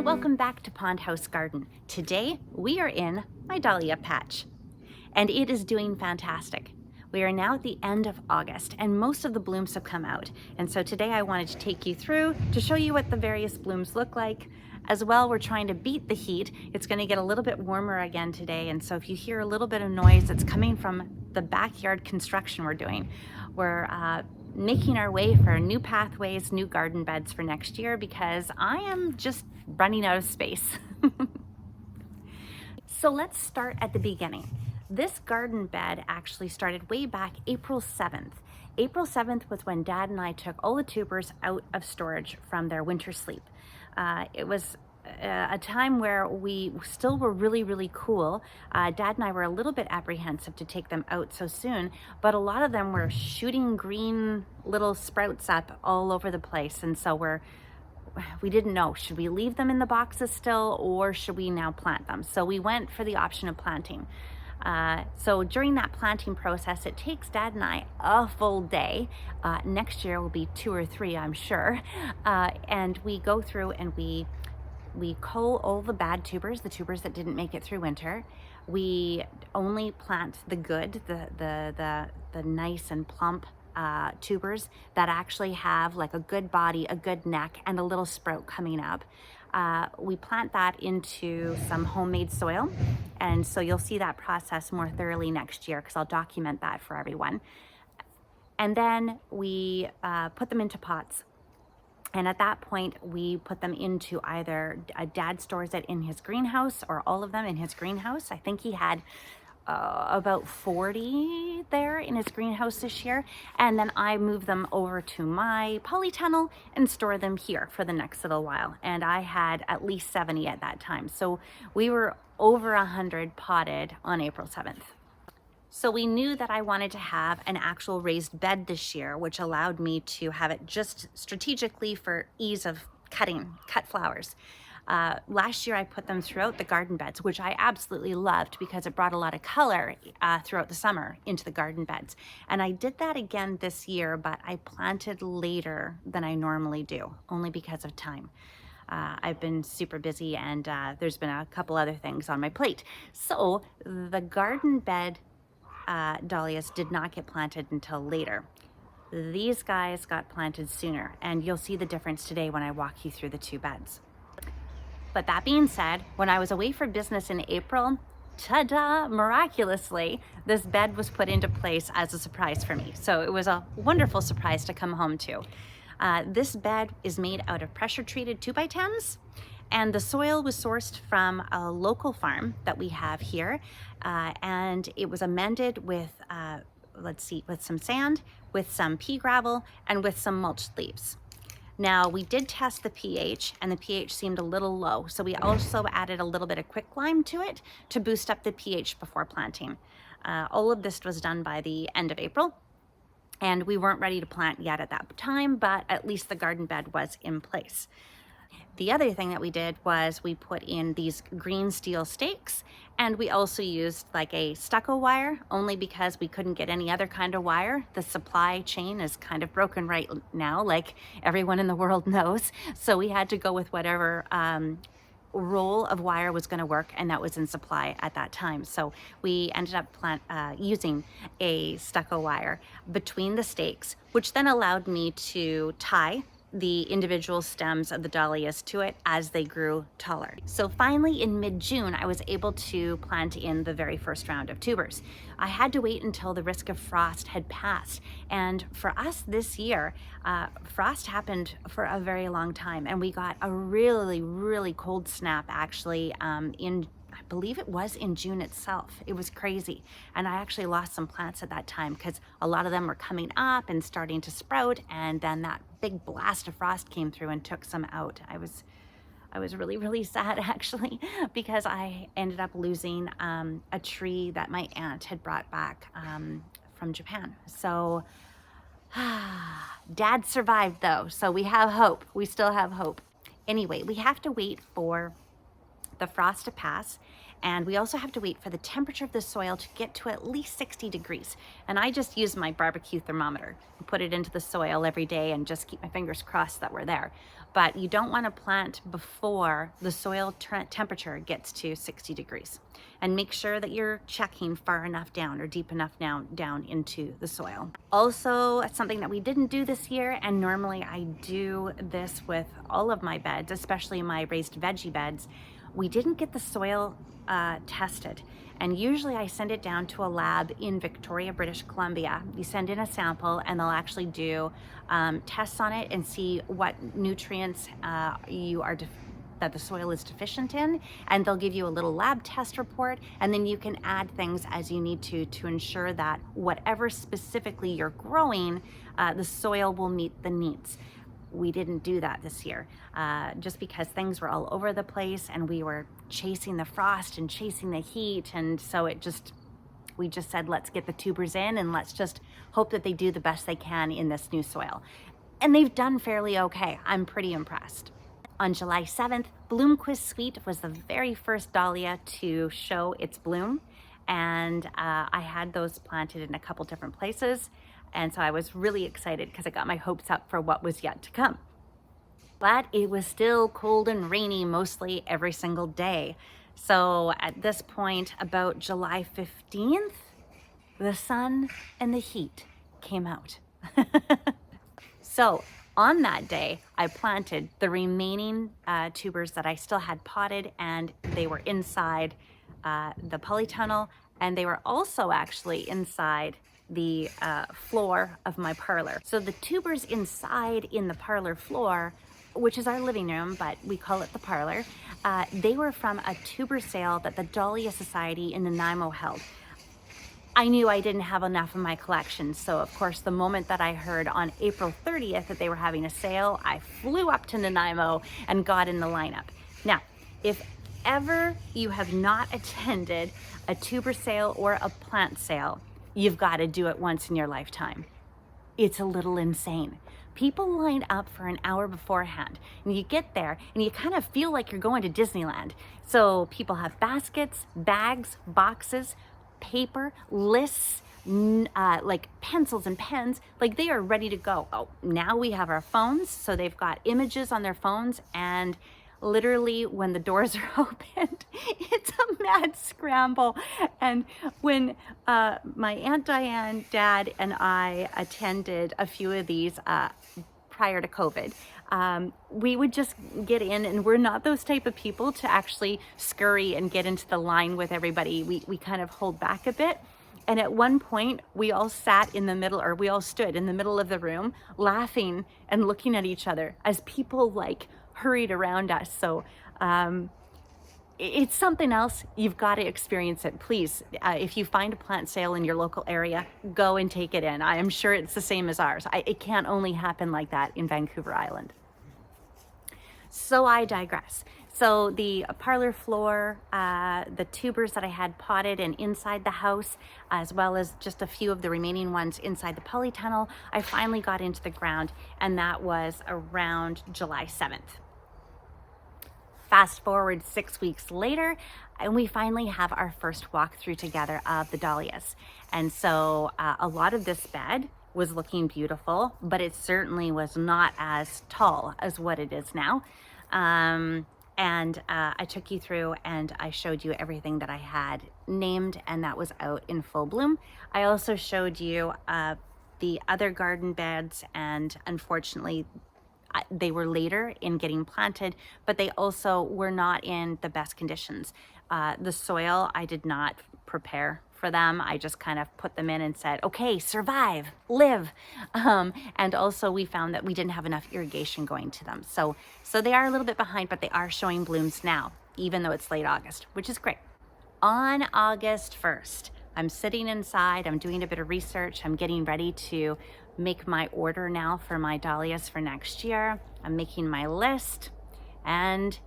Welcome back to Pond House Garden. Today we are in my Dahlia patch and it is doing fantastic. We are now at the end of August and most of the blooms have come out. And so today I wanted to take you through to show you what the various blooms look like. As well, we're trying to beat the heat. It's going to get a little bit warmer again today. And so if you hear a little bit of noise, it's coming from the backyard construction we're doing. We're making our way for new pathways, new garden beds for next year because I am just running out of space. So let's start at the beginning. This garden bed actually started way back April 7th. April 7th was when Dad and I took all the tubers out of storage from their winter sleep. It was a time where we still were really cool. Dad and I were a little bit apprehensive to take them out so soon, but a lot of them were shooting green little sprouts up all over the place. And so we didn't know, should we leave them in the boxes still or should we now plant them? So we went for the option of planting. So during that planting process, it takes Dad and I a full day. Next year will be 2 or 3, I'm sure. And we go through and we cull all the bad tubers, the tubers that didn't make it through winter. We only plant the good, the nice and plump tubers that actually have like a good body, a good neck, and a little sprout coming up. We plant that into some homemade soil, and so you'll see that process more thoroughly next year because I'll document that for everyone. And then we put them into pots. And at that point, we put them into either Dad stores it in his greenhouse or all of them in his greenhouse. I think he had about 40 there in his greenhouse this year. And then I move them over to my polytunnel and store them here for the next little while. And I had at least 70 at that time. So we were over 100 potted on April 7th. So we knew that I wanted to have an actual raised bed this year, which allowed me to have it just strategically for ease of cut flowers. Last year I put them throughout the garden beds, which I absolutely loved because it brought a lot of color throughout the summer into the garden beds. And I did that again this year, but I planted later than I normally do, only because of time. I've been super busy and there's been a couple other things on my plate. So the garden bed dahlias did not get planted until later. These guys got planted sooner, and you'll see the difference today when I walk you through the two beds. But that being said, when I was away for business in April, ta-da, miraculously, this bed was put into place as a surprise for me. So it was a wonderful surprise to come home to. This bed is made out of pressure-treated 2x10s. And the soil was sourced from a local farm that we have here. And it was amended with, with some sand, with some pea gravel, and with some mulched leaves. Now, we did test the pH, and the pH seemed a little low. So we also added a little bit of quicklime to it to boost up the pH before planting. All of this was done by the end of April. And we weren't ready to plant yet at that time, but at least the garden bed was in place. The other thing that we did was we put in these green steel stakes, and we also used like a stucco wire, only because we couldn't get any other kind of wire. The supply chain is kind of broken right now, like everyone in the world knows. So we had to go with whatever roll of wire was going to work, and that was in supply at that time. So we ended up using a stucco wire between the stakes, which then allowed me to tie the individual stems of the dahlias to it as they grew taller. So finally in mid-June, I was able to plant in the very first round of tubers. I had to wait until the risk of frost had passed. And for us this year, frost happened for a very long time. And we got a really cold snap actually I believe it was in June itself. It was crazy. And I actually lost some plants at that time because a lot of them were coming up and starting to sprout. And then that big blast of frost came through and took some out. I was really sad actually because I ended up losing a tree that my aunt had brought back from Japan. So Dad survived though. So we have hope. We still have hope. Anyway, we have to wait for the frost to pass, And we also have to wait for the temperature of the soil to get to at least 60 degrees. And I just use my barbecue thermometer and put it into the soil every day and just keep my fingers crossed that we're there. But you don't want to plant before the soil temperature gets to 60 degrees. And make sure that you're checking far enough down or deep enough down into the soil. Also, something that we didn't do this year, and normally I do this with all of my beds, especially my raised veggie beds, we didn't get the soil tested. And usually I send it down to a lab in Victoria, British Columbia. You send in a sample and they'll actually do tests on it and see what nutrients that the soil is deficient in, and they'll give you a little lab test report, and then you can add things as you need to ensure that whatever specifically you're growing, the soil will meet the needs. We didn't do that this year, just because things were all over the place and we were chasing the frost and chasing the heat, and so we just said, let's get the tubers in and let's just hope that they do the best they can in this new soil. And they've done fairly okay. I'm pretty impressed. On July 7th, Bloomquist Sweet was the very first dahlia to show its bloom, and I had those planted in a couple different places, and so I was really excited because I got my hopes up for what was yet to come. But it was still cold and rainy mostly every single day. So at this point, about July 15th, the sun and the heat came out. So on that day, I planted the remaining tubers that I still had potted, and they were inside the polytunnel, and they were also actually inside the floor of my parlor. So the tubers inside in the parlor floor, which is our living room, but we call it the parlor, they were from a tuber sale that the Dahlia Society in Nanaimo held. I knew I didn't have enough in my collection, so of course the moment that I heard on April 30th that they were having a sale, I flew up to Nanaimo and got in the lineup. Now, if ever you have not attended a tuber sale or a plant sale, you've got to do it once in your lifetime. It's a little insane. People line up for an hour beforehand, and you get there and you kind of feel like you're going to Disneyland. So people have baskets, bags, boxes, paper, lists, like pencils and pens, like they are ready to go. Oh, now we have our phones, so they've got images on their phones, and literally when the doors are opened, it's a mad scramble. And when my Aunt Diane, Dad, and I attended a few of these prior to COVID, we would just get in, and we're not those type of people to actually scurry and get into the line with everybody. We kind of hold back a bit. And at one point, we all sat in the middle, or we all stood in the middle of the room, laughing and looking at each other as people like hurried around us. So it's something else. You've got to experience it. Please, if you find a plant sale in your local area, go and take it in. I am sure it's the same as ours. It can't only happen like that in Vancouver Island. So I digress. So the parlor floor, the tubers that I had potted and inside the house, as well as just a few of the remaining ones inside the polytunnel, I finally got into the ground, and that was around July 7th. Fast forward 6 weeks later, and we finally have our first walkthrough together of the dahlias. And so a lot of this bed was looking beautiful, but it certainly was not as tall as what it is now. And I took you through and I showed you everything that I had named and that was out in full bloom. I also showed you the other garden beds, and unfortunately they were later in getting planted, but they also were not in the best conditions. The soil, I did not prepare for them. I just kind of put them in and said, okay, survive, live. And also we found that we didn't have enough irrigation going to them. So they are a little bit behind, but they are showing blooms now, even though it's late August, which is great. On August 1st, I'm sitting inside, I'm doing a bit of research, I'm getting ready to make my order now for my dahlias for next year. I'm making my list, and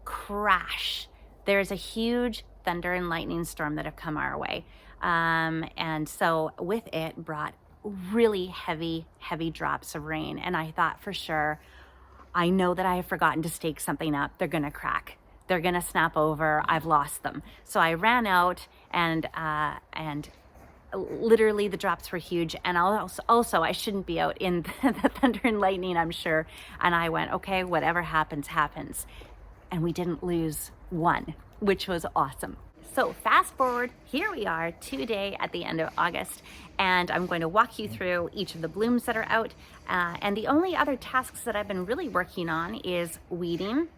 crash. There's a huge thunder and lightning storm that have come our way. And so with it brought really heavy drops of rain. And I thought for sure, I know that I have forgotten to stake something up. They're gonna crack. they're gonna snap over, I've lost them. So I ran out and literally the drops were huge, and also I shouldn't be out in the thunder and lightning, I'm sure. And I went, okay, whatever happens, happens. And we didn't lose one, which was awesome. So fast forward, here we are today at the end of August, and I'm going to walk you through each of the blooms that are out. And the only other tasks that I've been really working on is weeding,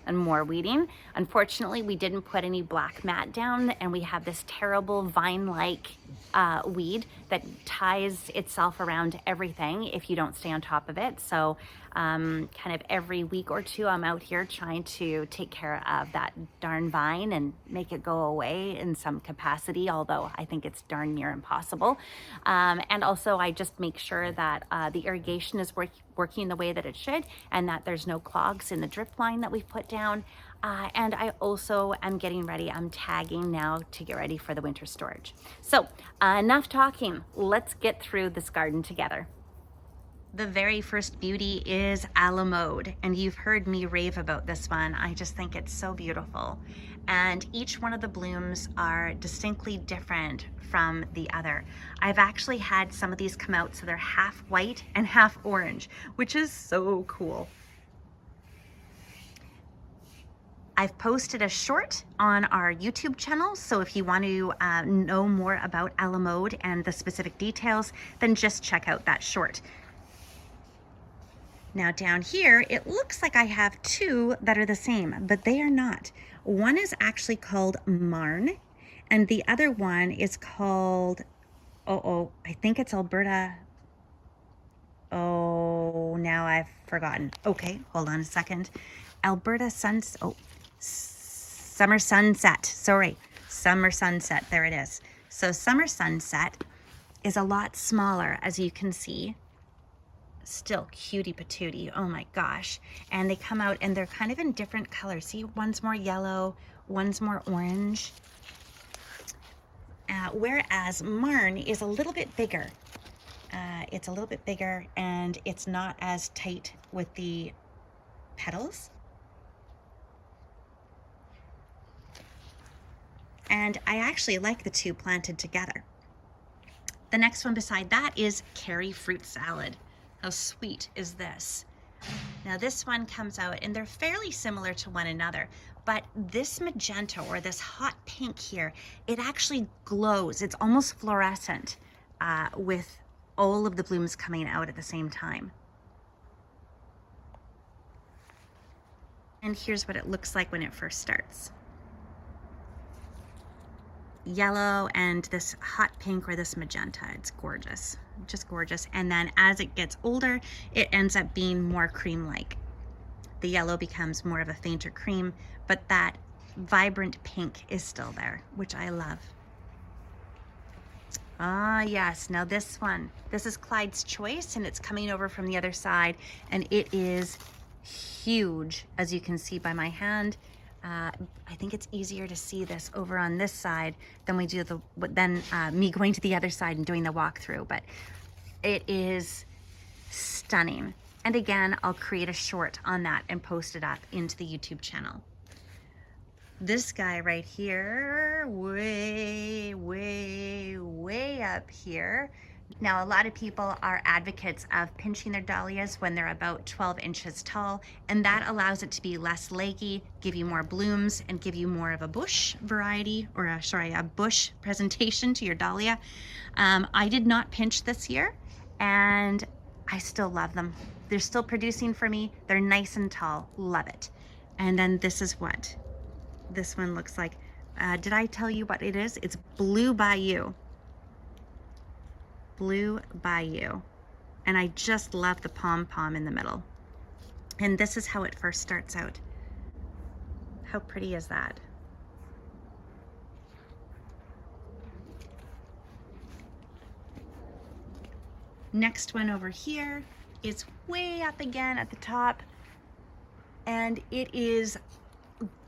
and more weeding. Unfortunately, we didn't put any black mat down, and we have this terrible vine-like weed that ties itself around everything if you don't stay on top of it. So kind of every week or two, I'm out here trying to take care of that darn vine and make it go away in some capacity, although I think it's darn near impossible. And also I just make sure that the irrigation is working the way that it should, and that there's no clogs in the drip line that we've put down. And I also am getting ready, I'm tagging now to get ready for the winter storage. So enough talking, let's get through this garden together. The very first beauty is Alamode, and you've heard me rave about this one. I just think it's so beautiful. And each one of the blooms are distinctly different from the other. I've actually had some of these come out so they're half white and half orange, which is so cool. I've posted a short on our YouTube channel, so if you want to know more about Alamode and the specific details, then just check out that short. Now down here, it looks like I have two that are the same, but they are not. One is actually called Marn, and the other one is called, I think it's Alberta. Oh, now I've forgotten. Okay, hold on a second. Alberta Summer Sunset, sorry. Summer Sunset, there it is. So Summer Sunset is a lot smaller, as you can see. Still cutie patootie, oh my gosh. And they come out and they're kind of in different colors. See, one's more yellow, one's more orange. Whereas Marn is a little bit bigger. It's a little bit bigger, and it's not as tight with the petals. And I actually like the two planted together. The next one beside that is Curry Fruit Salad. How sweet is this? Now this one comes out and they're fairly similar to one another, but this magenta or this hot pink here, it actually glows. It's almost fluorescent with all of the blooms coming out at the same time. And here's what it looks like when it first starts. Yellow and this hot pink or this magenta. It's gorgeous, just gorgeous. And then as it gets older, it ends up being more cream-like. The yellow becomes more of a fainter cream, but that vibrant pink is still there, which I love. Ah, yes, now this one, this is Clyde's Choice, and it's coming over from the other side, and it is huge, as you can see by my hand. I think it's easier to see this over on this side than we do me going to the other side and doing the walkthrough, but it is stunning. And again, I'll create a short on that and post it up into the YouTube channel. This guy right here, way up here. Now, a lot of people are advocates of pinching their dahlias when they're about 12 inches tall, and that allows it to be less leggy, give you more blooms, and give you more of a bush variety, or a bush presentation to your dahlia. I did not pinch this year, and I still love them. They're still producing for me. They're nice and tall, love it. And then this is what this one looks like. Did I tell you what it is? It's Blue Bayou. Blue Bayou. And I just love the pom-pom in the middle. And this is how it first starts out. How pretty is that? Next one over here is way up again at the top, and it is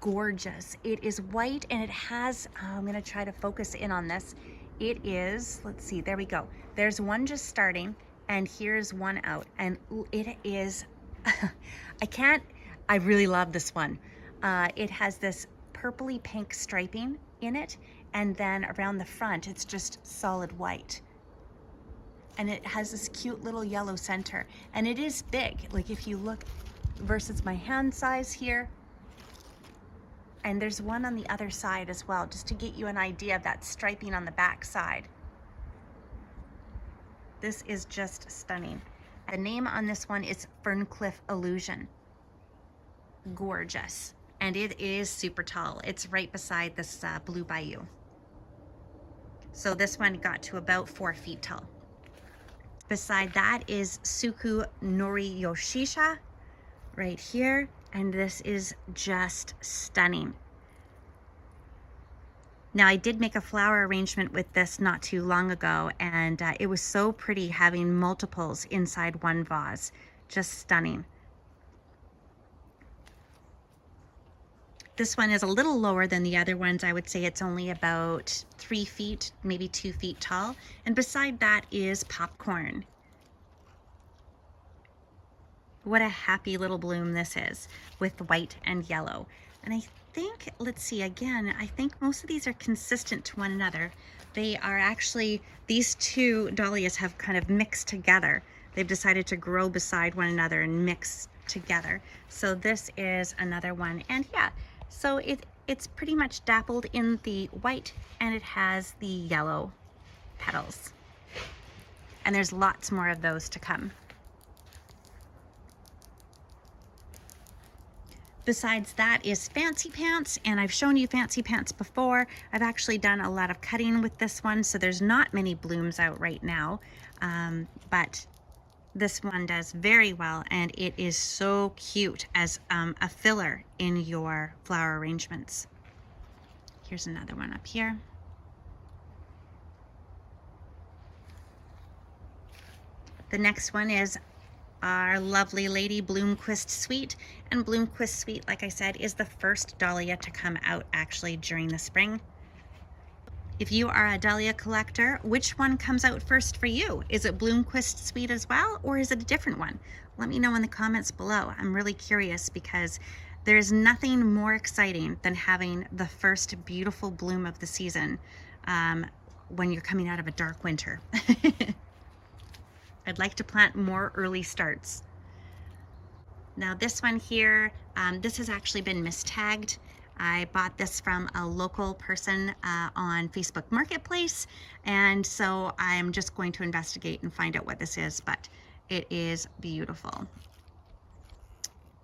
gorgeous. It is white, and it has, I'm gonna try to focus in on this. It is, let's see, there we go. There's one just starting, and here's one out, and it is, I really love this one. It has this purpley pink striping in it, and then around the front it's just solid white. And it has this cute little yellow center, and it is big. Like if you look versus my hand size here, and there's one on the other side as well, just to get you an idea of that striping on the back side. This is just stunning. The name on this one is Ferncliff Illusion. Gorgeous. And it is super tall. It's right beside this blue bayou. So this one got to about 4 feet tall. Beside that is Suku Nori Yoshisha right here. And this is just stunning. Now I did make a flower arrangement with this not too long ago, and it was so pretty having multiples inside one vase. Just stunning. This one is a little lower than the other ones. I would say it's only about 3 feet, maybe 2 feet tall. And beside that is Popcorn. What a happy little bloom this is, with white and yellow. And I think, let's see again, I think most of these are consistent to one another. They are actually, these two dahlias have kind of mixed together. They've decided to grow beside one another and mix together. So this is another one. And yeah, so it's pretty much dappled in the white, and it has the yellow petals. And there's lots more of those to come. Besides that is Fancy Pants, and I've shown you Fancy Pants before. I've actually done a lot of cutting with this one, so there's not many blooms out right now, but this one does very well, and it is so cute as a filler in your flower arrangements. Here's another one up here. The next one is our lovely lady Bloomquist Sweet, and Bloomquist Sweet, like I said, is the first dahlia to come out actually during the spring. If you are a dahlia collector, which one comes out first for you? Is it Bloomquist Sweet as well, or is it a different one? Let me know in the comments below. I'm really curious, because there's nothing more exciting than having the first beautiful bloom of the season when you're coming out of a dark winter. I'd like to plant more early starts. Now this one here, this has actually been mistagged. I bought this from a local person on Facebook Marketplace, and so I'm just going to investigate and find out what this is, but it is beautiful.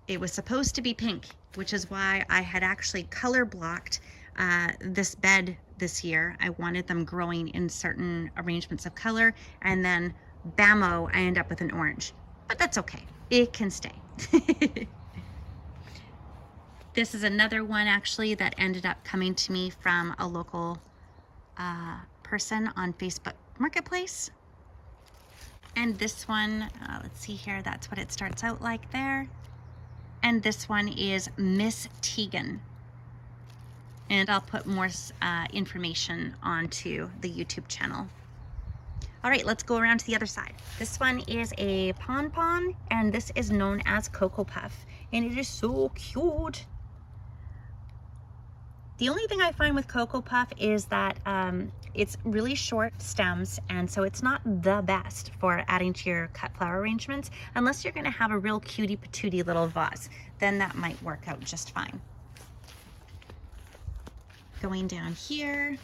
It was supposed to be pink, which is why I had actually color blocked this bed this year. I wanted them growing in certain arrangements of color, and then bammo, I end up with an orange, but that's okay. It can stay. This is another one actually that ended up coming to me from a local person on Facebook Marketplace. And this one, let's see here, that's what it starts out like there. And this one is Miss Tegan. And I'll put more information onto the YouTube channel. All right, let's go around to the other side. This one is a pon-pon, and this is known as Cocoa Puff, and it is so cute. The only thing I find with Cocoa Puff is that it's really short stems, and so it's not the best for adding to your cut flower arrangements, unless you're gonna have a real cutie patootie little vase. Then that might work out just fine. Going down here,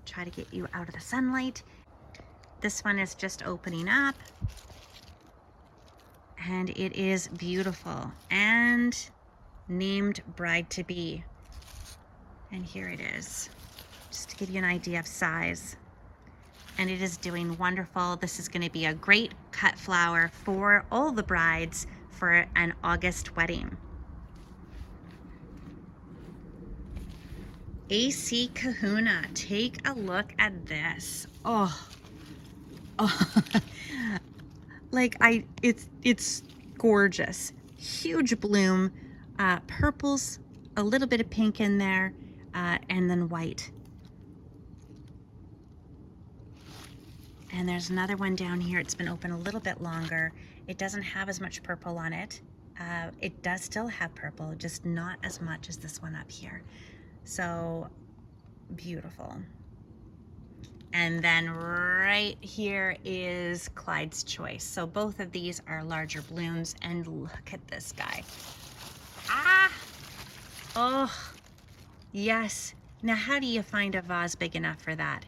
try to get you out of the sunlight. This one is just opening up, and it is beautiful and named Bride to Be. And here it is, just to give you an idea of size. And it is doing wonderful. This is going to be a great cut flower for all the brides for an August wedding. AC Kahuna, take a look at this. Oh, like it's gorgeous. Huge bloom, purples, a little bit of pink in there, and then white. And there's another one down here. It's been open a little bit longer. It doesn't have as much purple on it. It does still have purple, just not as much as this one up here. So beautiful. And then right here is Clyde's Choice. So both of these are larger blooms, and look at this guy. Ah! Oh, yes. Now, how do you find a vase big enough for that?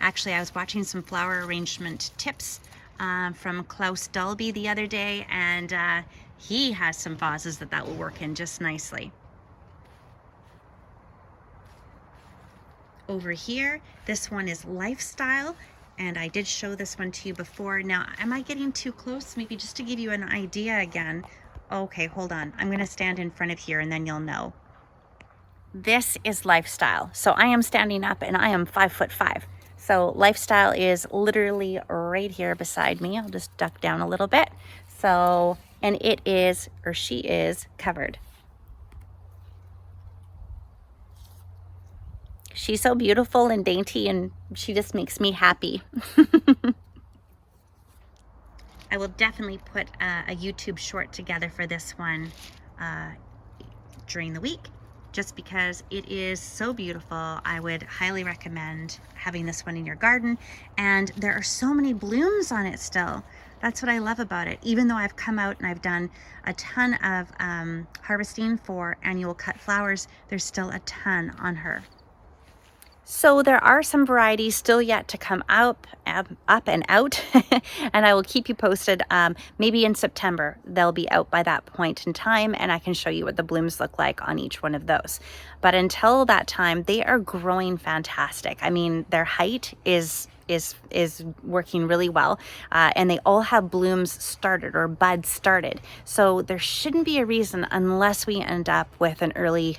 Actually, I was watching some flower arrangement tips from Klaus Dalby the other day, and he has some vases that will work in just nicely. Over here, this one is Lifestyle, and I did show this one to you before. Now, am I getting too close? Maybe just to give you an idea again. Okay, hold on. I'm gonna stand in front of here and then you'll know. This is Lifestyle. So I am standing up and I am 5'5". So Lifestyle is literally right here beside me. I'll just duck down a little bit. So, and it is, or she is, covered. She's so beautiful and dainty, and she just makes me happy. I will definitely put a YouTube short together for this one during the week, just because it is so beautiful. I would highly recommend having this one in your garden, and there are so many blooms on it still. That's what I love about it. Even though I've come out and I've done a ton of harvesting for annual cut flowers, there's still a ton on her. So there are some varieties still yet to come up and out, and I will keep you posted. Maybe in September, they'll be out by that point in time, and I can show you what the blooms look like on each one of those. But until that time, they are growing fantastic. I mean, their height is working really well, and they all have blooms started or buds started. So there shouldn't be a reason, unless we end up with an early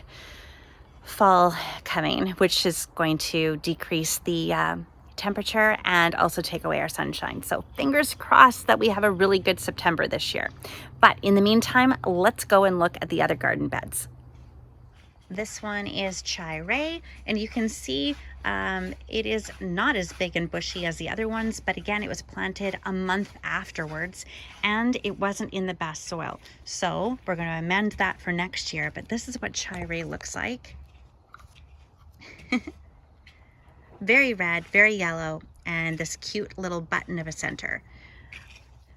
fall coming, which is going to decrease the temperature and also take away our sunshine. So fingers crossed that we have a really good September this year. But in the meantime, let's go and look at the other garden beds. This one is Chai Ray, and you can see it is not as big and bushy as the other ones, but again, it was planted a month afterwards and it wasn't in the best soil. So we're going to amend that for next year, but this is what Chai Ray looks like. Very red, very yellow, and this cute little button of a center.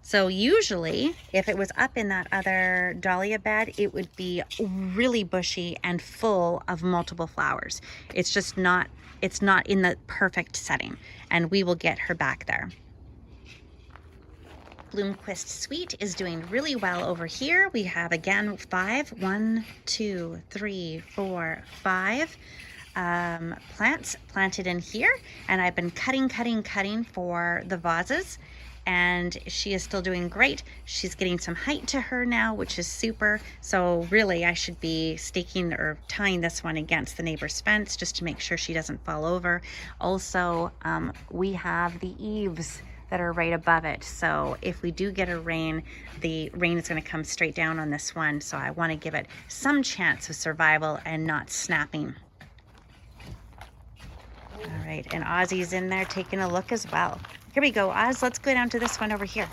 So usually, if it was up in that other Dahlia bed, it would be really bushy and full of multiple flowers. It's just not, it's not in the perfect setting, and we will get her back there. Bloomquist Sweet is doing really well over here. We have again 5, 1, 2, 3, 4, 5 plants planted in here, and I've been cutting for the vases, and she is still doing great. She's getting some height to her now, which is super. So really I should be staking or tying this one against the neighbor's fence just to make sure she doesn't fall over. Also, we have the eaves that are right above it, so if we do get a rain, the rain is going to come straight down on this one, so I want to give it some chance of survival and not snapping. All right, and Ozzy's in there taking a look as well. Here we go, Oz, let's go down to this one over here.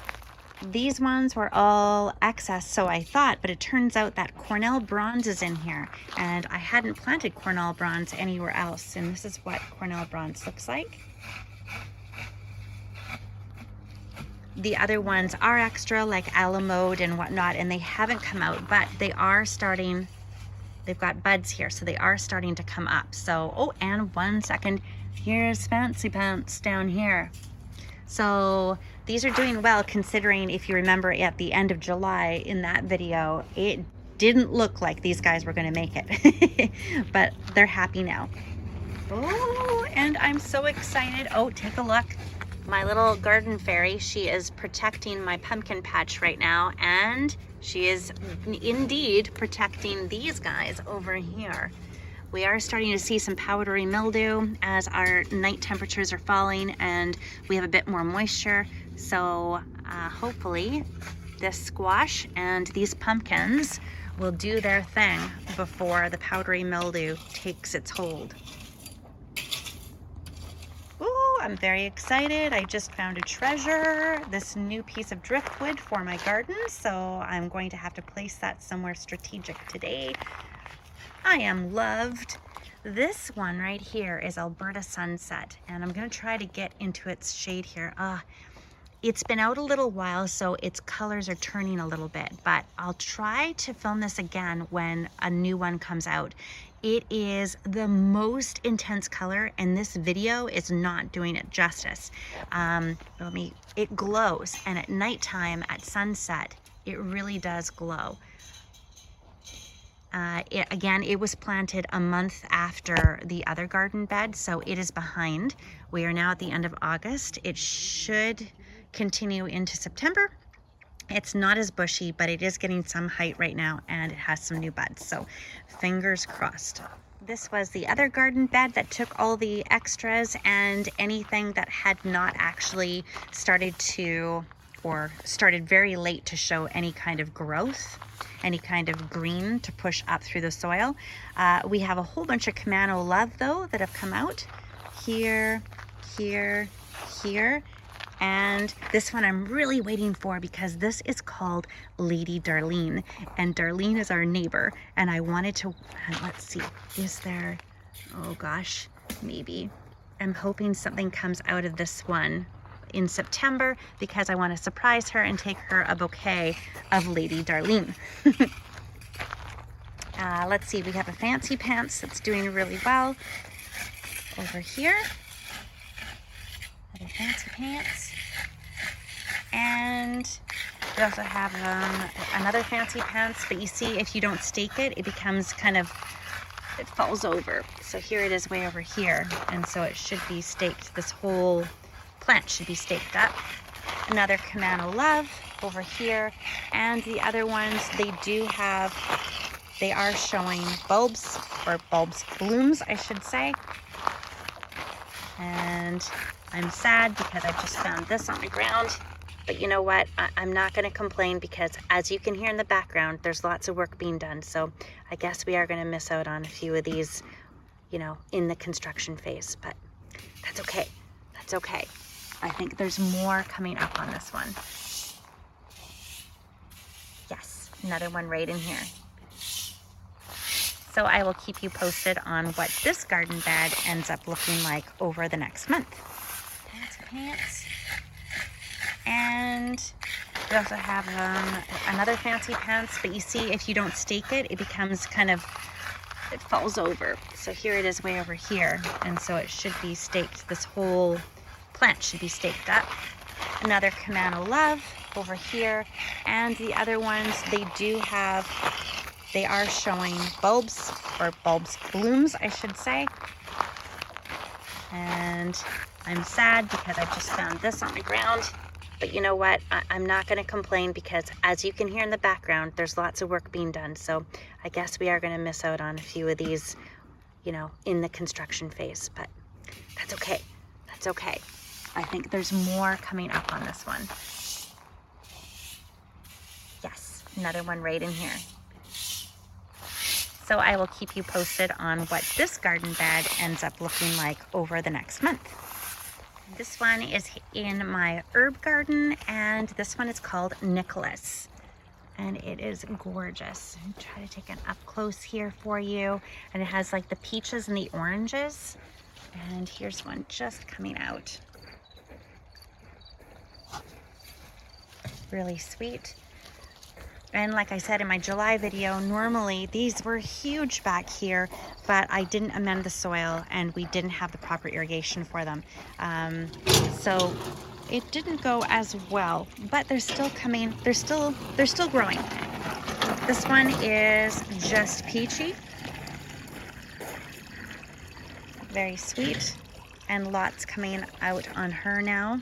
These ones were all excess, so I thought, but it turns out that Cornell Bronze is in here, and I hadn't planted Cornell Bronze anywhere else, and this is what Cornell Bronze looks like. The other ones are extra, like Alamode and whatnot, and they haven't come out, but they are starting. They've got buds here, so they are starting to come up. So, oh, and 1 second, here's Fancy Pants down here. So these are doing well, considering, if you remember at the end of July in that video, it didn't look like these guys were going to make it, but they're happy now. Oh, and I'm so excited. Oh, take a look. My little garden fairy, she is protecting my pumpkin patch right now, and she is indeed protecting these guys over here. We are starting to see some powdery mildew as our night temperatures are falling and we have a bit more moisture. So hopefully this squash and these pumpkins will do their thing before the powdery mildew takes its hold. Ooh, I'm very excited. I just found a treasure, this new piece of driftwood for my garden, so I'm going to have to place that somewhere strategic today. I am loved. This one right here is Alberta Sunset, and I'm going to try to get into its shade here. It's been out a little while, so its colors are turning a little bit, but I'll try to film this again when a new one comes out. It is the most intense color, and this video is not doing it justice. It glows, and at nighttime, at sunset, it really does glow. Again, it was planted a month after the other garden bed, so it is behind. We are now at the end of August. It should continue into September. It's not as bushy, but it is getting some height right now, and it has some new buds, so fingers crossed. This was the other garden bed that took all the extras and anything that had not actually started to, or started very late to show any kind of growth, any kind of green to push up through the soil. We have a whole bunch of Camano Love though that have come out here, here, here. And this one I'm really waiting for because this is called Lady Darlene, and Darlene is our neighbor, and I wanted to, let's see, is there, oh gosh, maybe. I'm hoping something comes out of this one in September because I want to surprise her and take her a bouquet of Lady Darlene. Let's see, we have a Fancy Pants that's doing really well over here. Other Fancy Pants. And we also have another Fancy Pants, but you see, if you don't stake it, it becomes kind of, it falls over. So here it is way over here, and so it should be staked. This whole plant should be staked up. Another Camano Love over here, and the other ones, they are showing bulbs, or blooms, I should say. And I'm sad because I just found this on the ground. But you know what? I'm not going to complain because, as you can hear in the background, there's lots of work being done. So I guess we are going to miss out on a few of these, you know, in the construction phase. But that's okay. That's okay. I think there's more coming up on this one. Yes, another one right in here. So I will keep you posted on what this garden bed ends up looking like over the next month. Fancy Pants. And we also have another Fancy Pants, but you see, if you don't stake it, it becomes kind of, it falls over. So here it is way over here, and so it should be staked. This whole plant should be staked up. Another Camano Love over here, and the other ones, they are showing bulbs, or blooms, I should say. And I'm sad because I just found this on the ground. But you know what? I'm not going to complain because, as you can hear in the background, there's lots of work being done. So I guess we are going to miss out on a few of these, you know, in the construction phase. But that's okay. That's okay. I think there's more coming up on this one. Yes, another one right in here. So I will keep you posted on what this garden bed ends up looking like over the next month. This one is in my herb garden, and this one is called Nicholas, and it is gorgeous. I'll try to take an up close here for you, and it has like the peaches and the oranges, and here's one just coming out. Really sweet. And like I said in my July video, normally these were huge back here, but I didn't amend the soil and we didn't have the proper irrigation for them. So it didn't go as well, but they're still coming. They're still growing. This one is just peachy. Very sweet, and lots coming out on her now.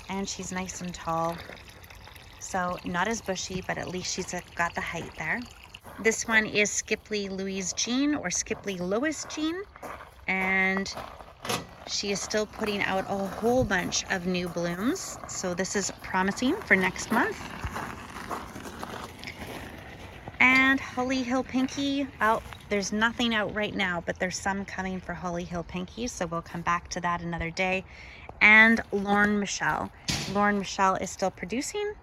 And she's nice and tall. So not as bushy, but at least she's got the height there. This one is Skipley Louise Jean, or Skipley Lois Jean, and she is still putting out a whole bunch of new blooms. So this is promising for next month. And Holly Hill Pinky, well, There's nothing out right now, but there's some coming for Holly Hill Pinky, so we'll come back to that another day. And Lorne Michelle. Lorne Michelle is still producing,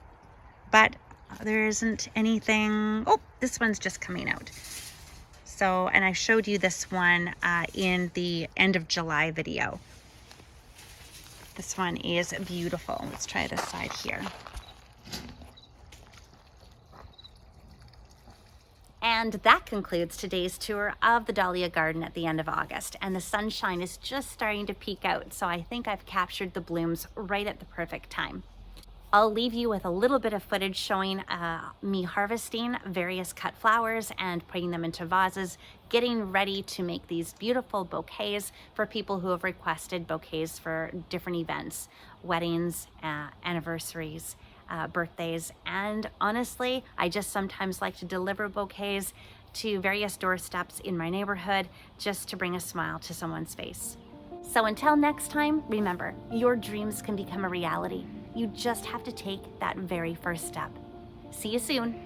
but there isn't anything. Oh, this one's just coming out. So, and I showed you this one in the end of July video. This one is beautiful. Let's try this side here. And that concludes today's tour of the Dahlia garden at the end of August. And the sunshine is just starting to peek out, so I think I've captured the blooms right at the perfect time. I'll leave you with a little bit of footage showing me harvesting various cut flowers and putting them into vases, getting ready to make these beautiful bouquets for people who have requested bouquets for different events, weddings, anniversaries, birthdays. And honestly, I just sometimes like to deliver bouquets to various doorsteps in my neighborhood just to bring a smile to someone's face. So until next time, remember, your dreams can become a reality. You just have to take that very first step. See you soon.